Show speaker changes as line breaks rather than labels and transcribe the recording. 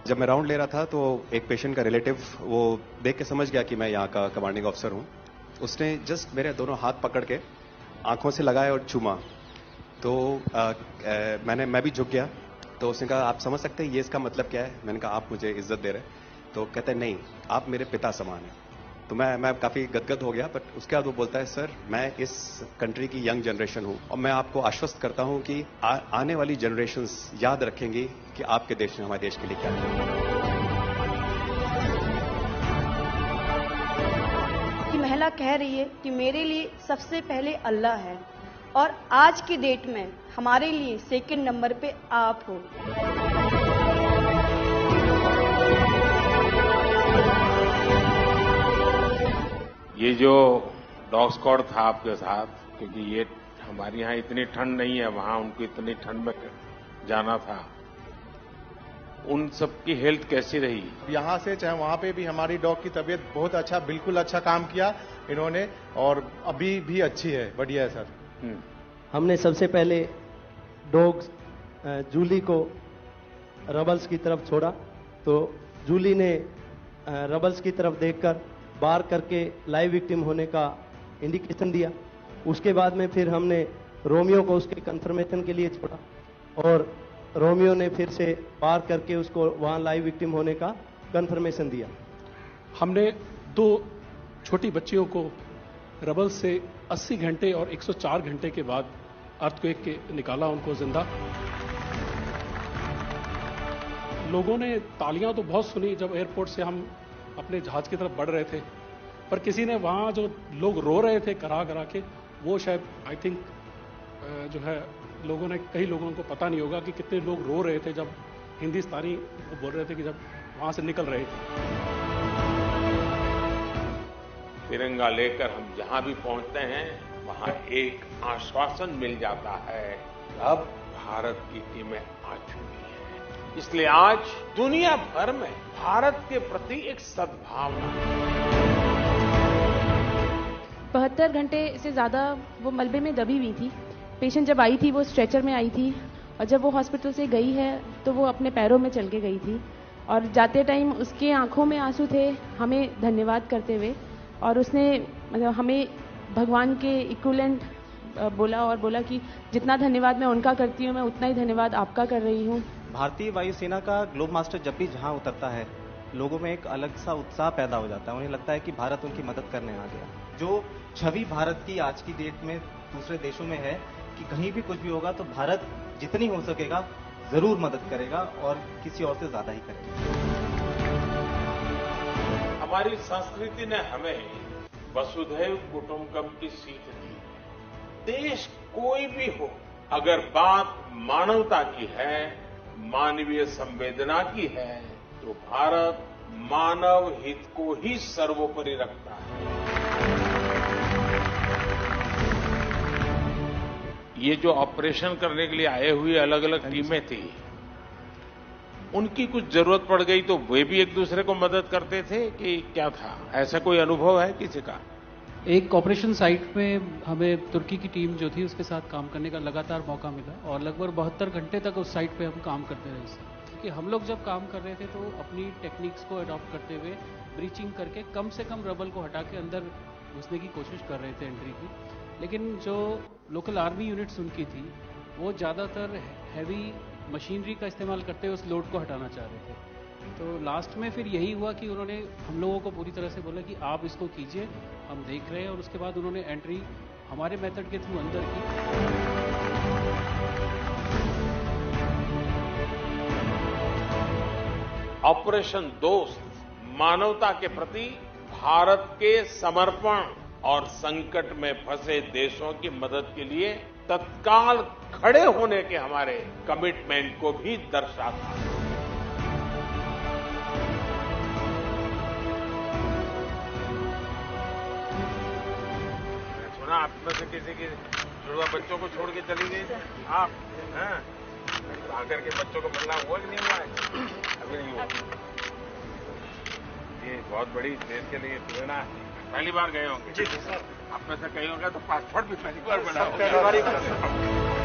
जब मैं राउंड ले रहा था तो एक पेशेंट का रिलेटिव वो देख के समझ गया कि मैं यहाँ का कमांडिंग ऑफिसर हूँ। उसने जस्ट मेरे दोनों हाथ पकड़ के आंखों से लगाया और चूमा। तो मैं भी झुक गया। तो उसने कहा आप समझ सकते हैं ये इसका मतलब क्या है? मैंने कहा आप मुझे इज्जत दे रहे हैं। तो कहते हैं नहीं, आप मेरे पिता समान हैं। तो मैं काफी गदगद हो गया। बट उसके बाद वो बोलता है सर मैं इस कंट्री की यंग जनरेशन हूं और मैं आपको आश्वस्त करता हूं कि आने वाली जनरेशंस याद रखेंगी कि आपके देश ने हमारे देश के लिए क्या किया।
कि महिला कह रही है कि मेरे लिए सबसे पहले अल्लाह है और आज की डेट में हमारे लिए सेकंड नंबर पे आप हो।
ये जो डॉग स्क्वाड था आपके साथ, क्योंकि ये हमारे यहाँ इतनी ठंड नहीं है, वहां उनको इतनी ठंड में जाना था, उन सबकी हेल्थ कैसी रही?
यहाँ से चाहे वहाँ पे भी हमारी डॉग की तबीयत बहुत अच्छा, बिल्कुल अच्छा काम किया इन्होंने और अभी भी अच्छी है, बढ़िया है सर।
हमने सबसे पहले डॉग जूली को रबल्स की तरफ छोड़ा तो जूली ने रबल्स की तरफ देखकर बार करके लाइव विक्टिम होने का इंडिकेशन दिया। उसके बाद में फिर हमने रोमियो को उसके कंफर्मेशन के लिए छोड़ा और रोमियो ने फिर से बार करके उसको वहां लाइव विक्टिम होने का कंफर्मेशन दिया।
हमने 2 छोटी बच्चियों को रबल से 80 घंटे और 104 घंटे के बाद अर्थक्वेक के निकाला उनको जिंदा। लोगों ने तालियां तो बहुत सुनी जब एयरपोर्ट से हम अपने जहाज की तरफ बढ़ रहे थे, पर किसी ने वहां जो लोग रो रहे थे करा करा के, वो शायद आई थिंक जो है लोगों ने, कई लोगों को पता नहीं होगा कि कितने लोग रो रहे थे जब हिंदुस्तानी वो बोल रहे थे कि जब वहां से निकल रहे थे।
तिरंगा लेकर हम जहां भी पहुंचते हैं वहां एक आश्वासन मिल जाता है, अब भारत की टीमें आ चुकी हैं। इसलिए आज दुनिया भर में भारत के प्रति एक सद्भावना।
72 घंटे से ज्यादा वो मलबे में दबी हुई थी। पेशेंट जब आई थी वो स्ट्रेचर में आई थी और जब वो हॉस्पिटल से गई है तो वो अपने पैरों में चल के गई थी और जाते टाइम उसके आंखों में आंसू थे हमें धन्यवाद करते हुए, और उसने मतलब हमें भगवान के इक्विवेलेंट बोला कि जितना धन्यवाद मैं उनका करती हूँ मैं उतना ही धन्यवाद आपका कर रही हूँ।
भारतीय वायुसेना का ग्लोब मास्टर जब भी जहां उतरता है लोगों में एक अलग सा उत्साह पैदा हो जाता है। उन्हें लगता है कि भारत उनकी मदद करने आ गया। जो छवि भारत की आज की डेट में दूसरे देशों में है कि कहीं भी कुछ भी होगा तो भारत जितनी हो सकेगा जरूर मदद करेगा और किसी और से ज्यादा ही करेगा।
हमारी संस्कृति ने हमें वसुधैव कुटुंबकम की सीख दी। देश कोई भी हो, अगर बात मानवता की है, मानवीय संवेदना की है, तो भारत मानव हित को ही सर्वोपरि रखता है। ये जो ऑपरेशन करने के लिए आए हुए अलग अलग टीमें थी, उनकी कुछ जरूरत पड़ गई तो वे भी एक दूसरे को मदद करते थे कि क्या था? ऐसा कोई अनुभव है किसी का?
एक ऑपरेशन साइट में हमें तुर्की की टीम जो थी उसके साथ काम करने का लगातार मौका मिला और लगभग 72 घंटे तक उस साइट पे हम काम करते रहे सर। क्योंकि हम लोग जब काम कर रहे थे तो अपनी टेक्निक्स को अडॉप्ट करते हुए ब्रीचिंग करके कम से कम रबल को हटा के अंदर घुसने की कोशिश कर रहे थे एंट्री की। लेकिन जो लोकल आर्मी यूनिट्स उनकी थी वो ज़्यादातर हैवी मशीनरी का इस्तेमाल करते हुए उस लोड को हटाना चाह रहे थे। तो लास्ट में फिर यही हुआ कि उन्होंने हम लोगों को पूरी तरह से बोला कि आप इसको कीजिए, हम देख रहे हैं, और उसके बाद उन्होंने एंट्री हमारे मेथड के थ्रू अंदर की।
ऑपरेशन दोस्त मानवता के प्रति भारत के समर्पण और संकट में फंसे देशों की मदद के लिए तत्काल खड़े होने के हमारे कमिटमेंट को भी दर्शाता है। सुना आप में से किसी की जुड़वा बच्चों को छोड़ के चली गई थी आप, हैं? आकर के बच्चों को मिलना हुआ कि नहीं हुआ है? अभी नहीं हुआ। ये बहुत बड़ी देश के लिए प्रेरणा है। पहली बार गए होंगे? जी सर। आप में से कई होंगे तो पासपोर्ट भी पहली बार बना होगा।